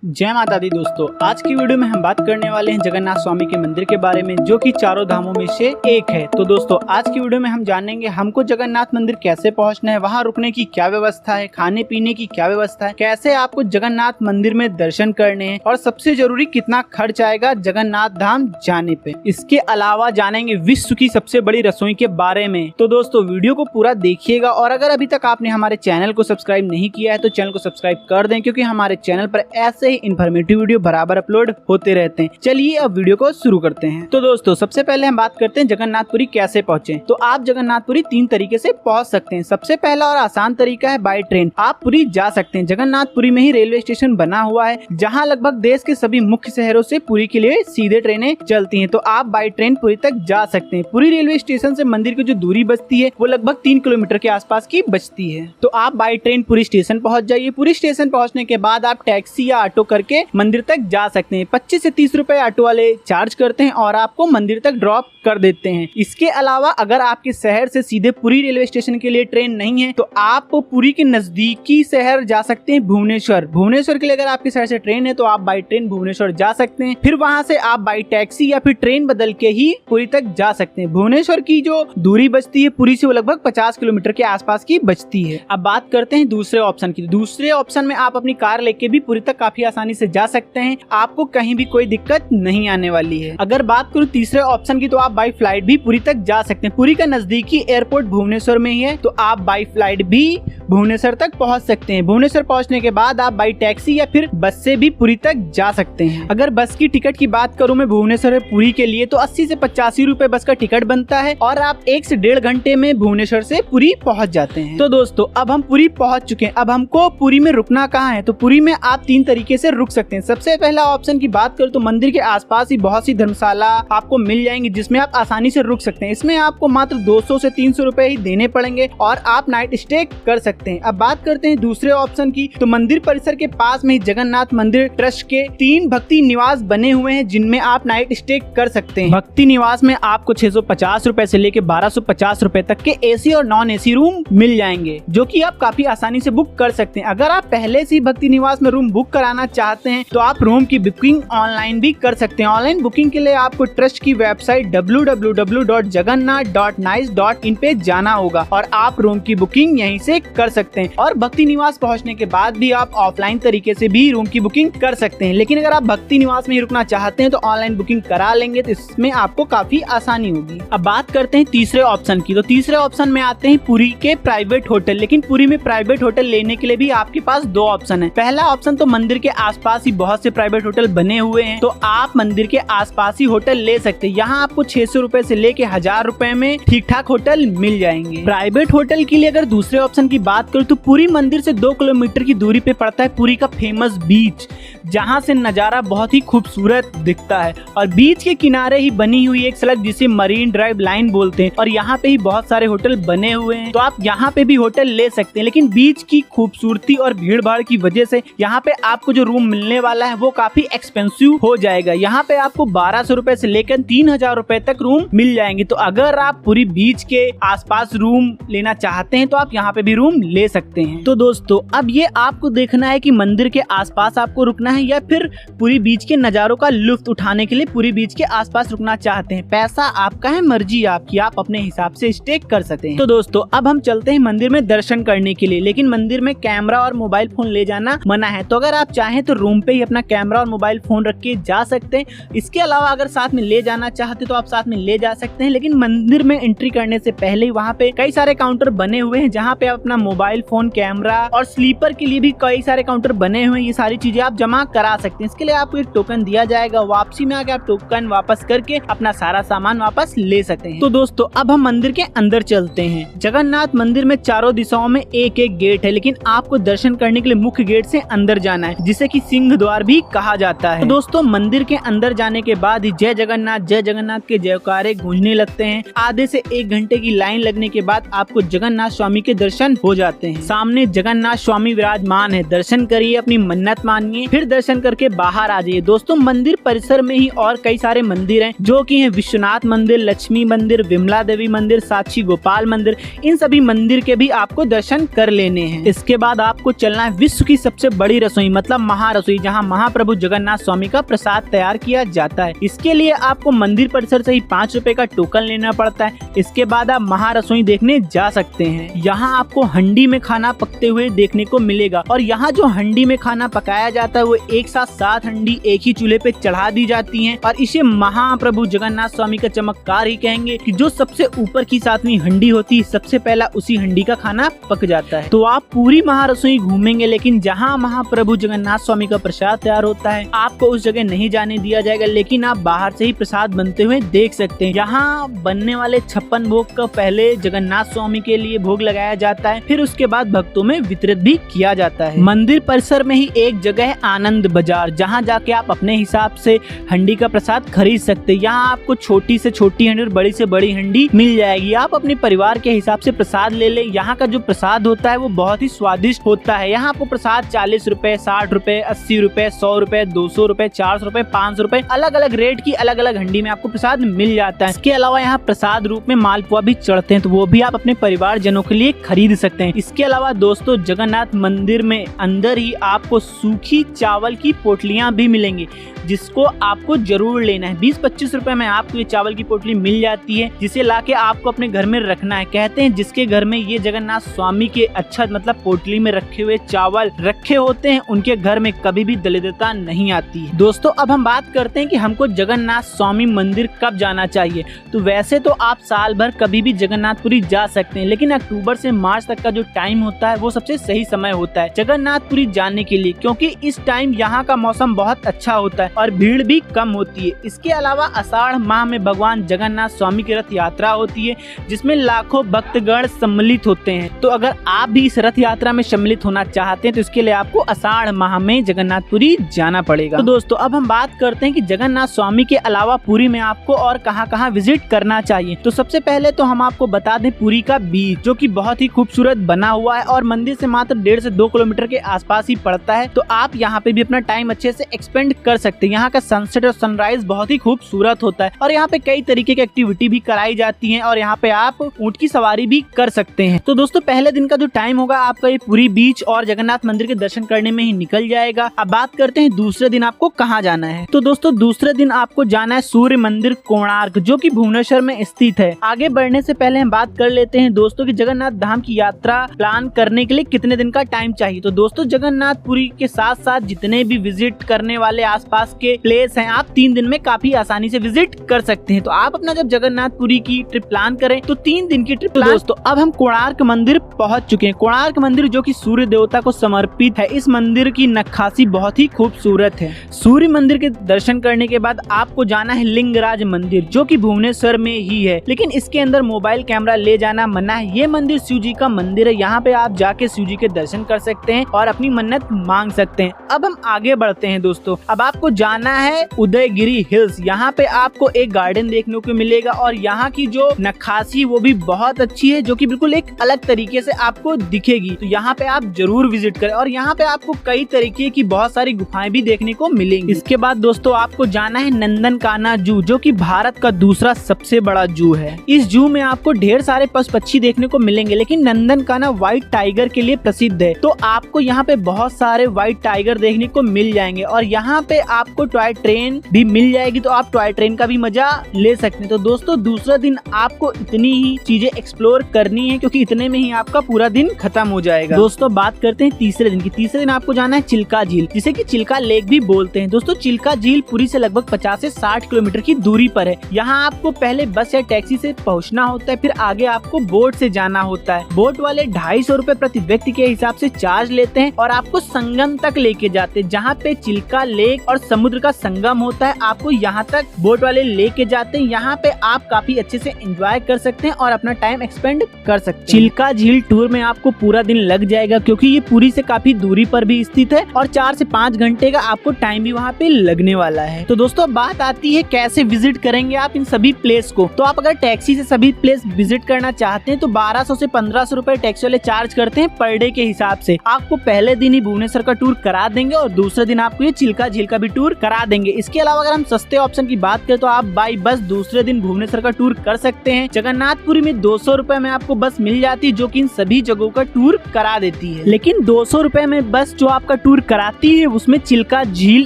जय माता दी दोस्तों, आज की वीडियो में हम बात करने वाले हैं जगन्नाथ स्वामी के मंदिर के बारे में, जो कि चारों धामों में से एक है। तो दोस्तों आज की वीडियो में हम जानेंगे हमको जगन्नाथ मंदिर कैसे पहुंचना है, वहां रुकने की क्या व्यवस्था है, खाने पीने की क्या व्यवस्था है, कैसे आपको जगन्नाथ मंदिर में दर्शन करने हैं और सबसे जरूरी कितना खर्च आएगा जगन्नाथ धाम जाने पे। इसके अलावा जानेंगे विश्व की सबसे बड़ी रसोई के बारे में। तो दोस्तों वीडियो को पूरा देखिएगा और अगर अभी तक आपने हमारे चैनल को सब्सक्राइब नहीं किया है तो चैनल को सब्सक्राइब कर दें, क्योंकि हमारे चैनल पर ऐसे इन्फॉर्मेटिव वीडियो बराबर अपलोड होते रहते हैं। चलिए अब वीडियो को शुरू करते हैं। तो दोस्तों सबसे पहले हम बात करते हैं जगन्नाथपुरी कैसे पहुंचे। तो आप जगन्नाथपुरी 3 तरीके से पहुंच सकते हैं। सबसे पहला और आसान तरीका है बाय ट्रेन। आप पुरी जा सकते हैं। जगन्नाथपुरी में ही रेलवे स्टेशन बना हुआ है, जहां लगभग देश के सभी मुख्य शहरों से पुरी के लिए सीधे ट्रेनें चलती हैं। तो आप बाय ट्रेन पुरी तक जा सकते हैं। पुरी रेलवे स्टेशन से मंदिर की जो दूरी बचती है वो लगभग 3 किलोमीटर के आसपास की बचती है। तो आप बाय ट्रेन पुरी स्टेशन पहुंच जाइए। पुरी स्टेशन पहुंचने के बाद आप टैक्सी या ऑटो करके मंदिर तक जा सकते हैं। 25 से 30 रुपए ऑटो वाले चार्ज करते हैं और आपको मंदिर तक ड्रॉप कर देते हैं। इसके अलावा अगर आपके शहर से सीधे पुरी रेलवे स्टेशन के लिए ट्रेन नहीं है तो आप पुरी के नजदीकी शहर जा सकते हैं भुवनेश्वर। भुवनेश्वर के लिए अगर आपके शहर से ट्रेन है तो आप बाई ट्रेन भुवनेश्वर जा सकते हैं। फिर वहां से आप बाई टैक्सी या फिर ट्रेन बदल के ही पुरी तक जा सकते हैं। भुवनेश्वर की जो दूरी बचती है पुरी से वो लगभग 50 किलोमीटर के आसपास की बचती है। अब बात करते हैं दूसरे ऑप्शन की। दूसरे ऑप्शन में आप अपनी कार लेके भी पुरी तक काफी आसानी से जा सकते हैं। आपको कहीं भी कोई दिक्कत नहीं आने वाली है। अगर बात करूं तीसरे ऑप्शन की तो आप बाई फ्लाइट भी पुरी तक जा सकते हैं। पुरी का नजदीकी एयरपोर्ट भुवनेश्वर में ही है, तो आप बाई फ्लाइट भी भुवनेश्वर तक पहुंच सकते हैं। भुवनेश्वर पहुंचने के बाद आप बाई टैक्सी या फिर बस से भी पुरी तक जा सकते हैं। अगर बस की टिकट की बात करूं मैं भुवनेश्वर पुरी के लिए तो 80 से 85 रुपए बस का टिकट बनता है और आप 1 से 1.5 घंटे में भुवनेश्वर से पुरी पहुंच जाते हैं। तो दोस्तों अब हम पुरी पहुंच चुके हैं। अब हमको पुरी में रुकना कहाँ है, तो पुरी में आप 3 तरीके से रुक सकते हैं। सबसे पहला ऑप्शन की बात करूं तो मंदिर के आसपास ही बहुत सी धर्मशाला आपको मिल जाएंगी, जिसमें आप आसानी से रुक सकते हैं। इसमें आपको मात्र 200 से 300 रुपए ही देने पड़ेंगे और आप नाइट स्टे कर सकते हैं। अब बात करते हैं दूसरे ऑप्शन की। तो मंदिर परिसर के पास में ही जगन्नाथ मंदिर ट्रस्ट के 3 भक्ति निवास बने हुए हैं, जिनमें आप नाइट स्टे कर सकते हैं। भक्ति निवास में आपको 650 रुपए से लेकर 1250 रुपए तक के एसी और नॉन एसी रूम मिल जाएंगे, जो कि आप काफी आसानी से बुक कर सकते हैं। अगर आप पहले से भक्ति निवास में रूम बुक कराना चाहते हैं तो आप रूम की बुकिंग ऑनलाइन भी कर सकते हैं। ऑनलाइन बुकिंग के लिए आपको ट्रस्ट की वेबसाइट www.jagannath.nice.in पे जाना होगा और आप रूम की बुकिंग यहीं से कर सकते हैं। और भक्ति निवास पहुंचने के बाद भी आप ऑफलाइन तरीके से भी रूम की बुकिंग कर सकते हैं। लेकिन अगर आप भक्ति निवास में ही रुकना चाहते हैं तो ऑनलाइन बुकिंग करा लेंगे तो इसमें आपको काफी आसानी होगी। अब बात करते हैं तीसरे ऑप्शन की। तो तीसरे ऑप्शन में आते हैं पुरी के प्राइवेट होटल। लेकिन पुरी में प्राइवेट होटल लेने के लिए भी आपके पास 2 ऑप्शन है। पहला ऑप्शन तो मंदिर के आसपास ही बहुत से प्राइवेट होटल बने हुए हैं, तो आप मंदिर के आसपास ही होटल ले सकते हैं। यहाँ आपको 600 रुपए से लेके 1000 रुपए में ठीक ठाक होटल मिल जाएंगे। प्राइवेट होटल के लिए अगर दूसरे ऑप्शन की बात करूँ तो पुरी मंदिर से 2 किलोमीटर की दूरी पे पड़ता है पुरी का फेमस बीच, जहाँ से नजारा बहुत ही खूबसूरत दिखता है। और बीच के किनारे ही बनी हुई एक सड़क जिसे मरीन ड्राइव लाइन बोलते हैं और यहाँ पे ही बहुत सारे होटल बने हुए हैं, तो आप यहाँ पे भी होटल ले सकते हैं। लेकिन बीच की खूबसूरती और भीड़ भाड़ की वजह से यहाँ पे आपको जो रूम मिलने वाला है वो काफी एक्सपेंसिव हो जाएगा। यहाँ पे आपको 1200 रुपए से लेकर 3000 रुपए तक रूम मिल जाएंगे। तो अगर आप पूरी बीच के आसपास रूम लेना चाहते हैं तो आप यहाँ पे भी रूम ले सकते हैं। तो दोस्तों अब ये आपको देखना है कि मंदिर के आसपास आपको रुकना है या फिर पूरी बीच के नजारों का लुत्फ उठाने के लिए पूरी बीच के आसपास रुकना चाहते हैं। पैसा आपका है, मर्जी आपकी, आप अपने हिसाब से स्टे कर सकते हैं। तो दोस्तों अब हम चलते हैं मंदिर में दर्शन करने के लिए। लेकिन मंदिर में कैमरा और मोबाइल फोन ले जाना मना है। तो अगर आप चाहें तो रूम पे ही अपना कैमरा और मोबाइल फोन रख के जा सकते हैं। इसके अलावा अगर साथ में ले जाना चाहते तो आप साथ में ले जा सकते हैं। लेकिन मंदिर में एंट्री करने से पहले ही वहाँ पे कई सारे काउंटर बने हुए हैं, जहाँ पे आप अपना मोबाइल फोन, कैमरा और स्लीपर के लिए भी कई सारे काउंटर बने हुए हैं। ये सारी चीजें आप जमा करा सकते हैं। इसके लिए आपको एक टोकन दिया जाएगा। वापसी में आके आप टोकन वापस करके अपना सारा सामान वापस ले सकते हैं। तो दोस्तों अब हम मंदिर के अंदर चलते हैं। जगन्नाथ मंदिर में चारों दिशाओं में एक एक गेट है, लेकिन आपको दर्शन करने के लिए मुख्य गेट से अंदर जाना है, जिसे कि सिंह द्वार भी कहा जाता है। तो दोस्तों मंदिर के अंदर जाने के बाद ही जय जगन्नाथ के जयकारे गूंजने लगते हैं। आधे से 1 घंटे की लाइन लगने के बाद आपको जगन्नाथ स्वामी के दर्शन हो जाते हैं। सामने जगन्नाथ स्वामी विराजमान है। दर्शन करिए, अपनी मन्नत मानिए, फिर दर्शन करके बाहर आ जाइए। दोस्तों मंदिर परिसर में ही और कई सारे मंदिर हैं जो कि हैं विश्वनाथ मंदिर, लक्ष्मी मंदिर, विमला देवी मंदिर, साक्षी गोपाल मंदिर। इन सभी मंदिर के भी आपको दर्शन कर लेने हैं। इसके बाद आपको चलना है विश्व की सबसे बड़ी रसोई मतलब महारसोई, जहां महाप्रभु जगन्नाथ स्वामी का प्रसाद तैयार किया जाता है। इसके लिए आपको मंदिर परिसर से ही 5 रुपए का टोकन लेना पड़ता है। इसके बाद आप महारसोई देखने जा सकते हैं। यहाँ आपको हंडी में खाना पकते हुए देखने को मिलेगा और यहाँ जो हंडी में खाना पकाया जाता है वो एक साथ 7 हंडी एक ही चूल्हे पे चढ़ा दी जाती हैं और इसे महाप्रभु जगन्नाथ स्वामी का चमत्कार ही कहेंगे कि जो सबसे ऊपर की 7वीं हंडी होती है सबसे पहला उसी हंडी का खाना पक जाता है। तो आप पूरी महारसोई घूमेंगे, लेकिन जहाँ महाप्रभु जगन्नाथ स्वामी का प्रसाद तैयार होता है आपको उस जगह नहीं जाने दिया जाएगा, लेकिन आप बाहर से ही प्रसाद बनते हुए देख सकते हैं। यहाँ बनने वाले 56 भोग का पहले जगन्नाथ स्वामी के लिए भोग लगाया जाता है, फिर उसके बाद भक्तों में वितरित भी किया जाता है। मंदिर परिसर में ही एक जगह है आनंद बाजार, जहाँ जाके आप अपने हिसाब से हंडी का प्रसाद खरीद सकते हैं। यहाँ आपको छोटी से छोटी हंडी और बड़ी से बड़ी हंडी मिल जाएगी। आप अपने परिवार के हिसाब से प्रसाद ले ले। यहाँ का जो प्रसाद होता है वो बहुत ही स्वादिष्ट होता है। यहाँ आपको प्रसाद 40 रुपए, 60 रुपए, 80 रुपए, 100 रुपए, 200 रुपए, 400 रुपए, 500 रुपए, अलग अलग रेट की अलग अलग हंडी में आपको प्रसाद मिल जाता है। इसके अलावा यहाँ प्रसाद रूप में मालपुआ भी चढ़ते हैं, तो वो भी आप अपने परिवार जनों के लिए खरीद सकते हैं। इसके अलावा दोस्तों जगन्नाथ मंदिर में अंदर ही आपको सूखी चावल की पोटलियां भी मिलेंगी, जिसको आपको जरूर लेना है। 20-25 रुपए में आपको ये चावल की पोटली मिल जाती है, जिसे लाके आपको अपने घर में रखना है। कहते हैं जिसके घर में ये जगन्नाथ स्वामी के अच्छा मतलब पोटली में रखे हुए चावल रखे होते हैं उनके घर में कभी भी दरिद्रता नहीं आती है। दोस्तों अब हम बात करते हैं कि हमको जगन्नाथ स्वामी मंदिर कब जाना चाहिए। तो वैसे तो आप साल भर कभी भी जगन्नाथपुरी जा सकते हैं, लेकिन अक्टूबर से मार्च तक का जो टाइम होता है वो सबसे सही समय होता है जगन्नाथपुरी जाने के लिए, क्योंकि इस टाइम यहाँ का मौसम बहुत अच्छा होता है और भीड़ भी कम होती है। इसके अलावा आषाढ़ माह में भगवान जगन्नाथ स्वामी की रथ यात्रा होती है, जिसमें लाखों भक्तगण सम्मिलित होते हैं। तो अगर आप भी इस रथ यात्रा में सम्मिलित होना चाहते हैं तो इसके लिए आपको आषाढ़ माह में जगन्नाथपुरी जाना पड़ेगा। तो दोस्तों अब हम बात करते हैं कि जगन्नाथ स्वामी के अलावा पुरी में आपको और कहां-कहां विजिट करना चाहिए। तो सबसे पहले तो हम आपको बता दें पुरी का बीच, जो कि बहुत ही खूबसूरत बना हुआ है और मंदिर से मात्र 1.5 से 2 किलोमीटर के आसपास ही पड़ता है। तो आप यहाँ पे भी अपना टाइम अच्छे से एक्सपेंड कर सकते हैं। यहाँ का सनसेट और सनराइज बहुत ही खूबसूरत होता है और यहाँ पे कई तरीके की एक्टिविटी भी कराई जाती है और यहाँ पे आप ऊंट की सवारी भी कर सकते हैं। तो दोस्तों पहले दिन का जो टाइम होगा आपका ये पुरी बीच और जगन्नाथ मंदिर के दर्शन करने में ही निकल जाएगा। अब बात करते हैं दूसरे दिन आपको कहाँ जाना है। तो दोस्तों दूसरे दिन आपको जाना है सूर्य मंदिर कोणार्क, जो कि भुवनेश्वर में स्थित है। आगे बढ़ने से पहले हम बात कर लेते हैं दोस्तों कि जगन्नाथ धाम की यात्रा प्लान करने के लिए कितने दिन का टाइम चाहिए। तो दोस्तों जगन्नाथपुरी के साथ साथ जितने भी विजिट करने वाले आसपास के प्लेस हैं आप 3 दिन में काफी आसानी से विजिट कर सकते हैं। तो आप अपना जब जगन्नाथपुरी की ट्रिप प्लान करें तो 3 दिन की ट्रिप। दोस्तों अब हम कोणार्क मंदिर पहुंच चुके हैं। कोणार्क मंदिर जो कि सूर्य देवता को समर्पित है, इस मंदिर की नक्काशी बहुत ही खूबसूरत है। सूर्य मंदिर के दर्शन करने के बाद आपको जाना है लिंगराज मंदिर, जो कि भुवनेश्वर में ही है, लेकिन इसके अंदर मोबाइल कैमरा ले जाना मना है। ये मंदिर शिव जी का मंदिर है, यहाँ पे आप जाके शिव जी के दर्शन कर सकते हैं और अपनी मन्नत मांग सकते हैं। अब हम आगे बढ़ते हैं दोस्तों। अब आपको जाना है उदयगिरी हिल्स। यहाँ पे आपको एक गार्डन देखने को मिलेगा और यहाँ की जो नक्काशी वो भी बहुत अच्छी है, जो कि बिल्कुल एक अलग तरीके से आपको दिखेगी। तो यहाँ पे आप जरूर विजिट करें और यहाँ पे आपको कई तरीके की बहुत सारी गुफाएं भी देखने को मिलेंगी। इसके बाद दोस्तों आपको जाना है नंदनकाना जू, जो कि भारत का दूसरा सबसे बड़ा जू है। इस जू में आपको ढेर सारे पशु पक्षी देखने को मिलेंगे, लेकिन नंदनकाना व्हाइट टाइगर के लिए प्रसिद्ध है। तो आपको यहाँ पे बहुत सारे व्हाइट टाइगर देखने को मिल जाएंगे और यहाँ पे आपको टॉय ट्रेन भी मिल जाएगी, तो आप टॉय ट्रेन का भी मजा ले सकते हैं। तो दोस्तों दूसरा दिन आपको इतनी ही चीजें एक्सप्लोर करनी है, क्योंकि इतने में ही आपका पूरा दिन खत्म हो जाएगा। दोस्तों बात करते हैं तीसरे दिन की। तीसरे दिन आपको जाना है चिल्का झील, जिसे कि चिल्का लेक भी बोलते हैं। दोस्तों चिल्का झील पुरी से लगभग 50 से 60 किलोमीटर की दूरी पर है। यहाँ आपको पहले बस या टैक्सी से पहुँचना होता है, फिर आगे आपको बोट से जाना होता है। बोट वाले 250 रुपए प्रति व्यक्ति के हिसाब से चार्ज लेते हैं और आपको संगम तक लेके जाते हैं, जहाँ पे चिल्का लेक और समुद्र का संगम होता है, आपको यहाँ तक बोट वाले लेके जाते हैं। यहाँ पे आप काफी अच्छे से एंजॉय कर सकते हैं और अपना टाइम एक्सपेंड कर सकते हैं। चिल्का झील टूर में आपको पूरा दिन लग जाएगा क्योंकि ये पुरी से काफी दूरी पर भी स्थित है और 4 से 5 घंटे का आपको टाइम भी वहाँ पे लगने वाला है। तो दोस्तों बात आती है कैसे विजिट करेंगे आप इन सभी प्लेस को। तो आप अगर टैक्सी से सभी प्लेस विजिट करना चाहते हैं तो 1200 से 1500 रुपए टैक्सी वाले चार्ज करते हैं पर डे के हिसाब से। आपको पहले दिन ही भुवनेश्वर का टूर करा देंगे और दूसरे दिन आपको ये चिल्का झील का भी टूर करा देंगे। इसके अलावा अगर हम सस्ते ऑप्शन की बात करें तो आप बाई बस दूसरे दिन भुवनेश्वर का टूर कर सकते हैं। जगन्नाथपुरी में 200 रुपए में आपको बस मिल जाती है जो कि इन सभी जगहों का टूर करा देती है। लेकिन 200 रुपए में बस जो आपका टूर कराती है उसमें चिल्का झील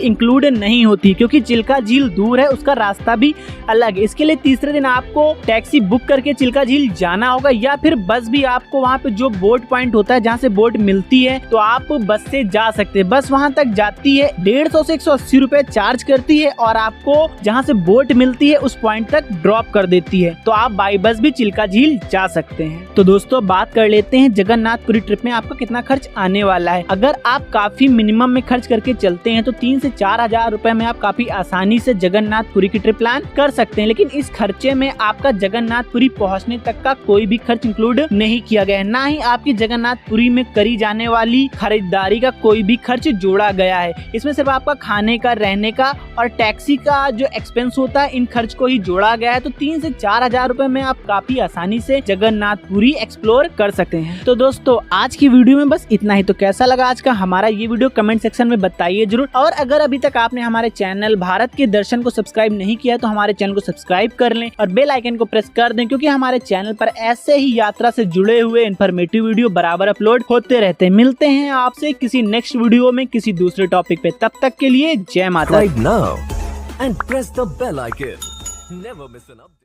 इंक्लूड नहीं होती क्योंकि चिल्का झील दूर है, उसका रास्ता भी अलग है। इसके लिए तीसरे दिन आपको टैक्सी बुक करके चिल्का झील जाना होगा या फिर बस भी आपको वहाँ पे जो बोट पॉइंट होता है जहाँ से बोट मिलती है तो आप बस से जा सकते हैं। बस वहाँ तक जाती है, 150 से 180 रुपए चार्ज करती है और आपको जहाँ से बोट मिलती है उस पॉइंट तक ड्रॉप कर देती है। तो आप बाई बस भी चिल्का झील जा सकते हैं। तो दोस्तों बात कर लेते हैं जगन्नाथपुरी ट्रिप में आपका कितना खर्च आने वाला है। अगर आप काफी मिनिमम में खर्च करके चलते हैं तो 3 से 4 हजार रुपए में आप काफी आसानी से जगन्नाथपुरी की ट्रिप प्लान कर सकते हैं। लेकिन इस खर्चे में आपका जगन्नाथपुरी पहुंचने तक का कोई भी खर्च इंक्लूड नहीं किया गया है, ना ही आपकी जगन्नाथपुरी में करी जाने वाली खरीदारी का कोई भी खर्च जोड़ा गया है। इसमें सिर्फ आपका खाने का, रहने का और टैक्सी का जो एक्सपेंस होता है इन खर्च को ही जोड़ा गया है। तो 3 से 4 हजार रुपए में आप काफी आसानी से जगन्नाथपुरी एक्सप्लोर कर सकते हैं। तो दोस्तों आज की वीडियो में बस इतना ही। तो कैसा लगा आज का हमारा ये वीडियो कमेंट सेक्शन में बताइए जरूर। और अगर अभी तक आपने हमारे चैनल भारत के दर्शन को सब्सक्राइब नहीं किया तो हमारे चैनल को सब्सक्राइब कर लें और बेल आइकन को प्रेस कर दें क्योंकि हमारे चैनल पर ऐसे ही यात्रा से जुड़े हुए इन्फॉर्मेटिव वीडियो बराबर अपलोड होते रहते हैं। मिलते हैं आपसे किसी नेक्स्ट वीडियो में किसी दूसरे टॉपिक पे। तब तक के लिए जय माता दी। Now and press the bell icon. Never miss an update.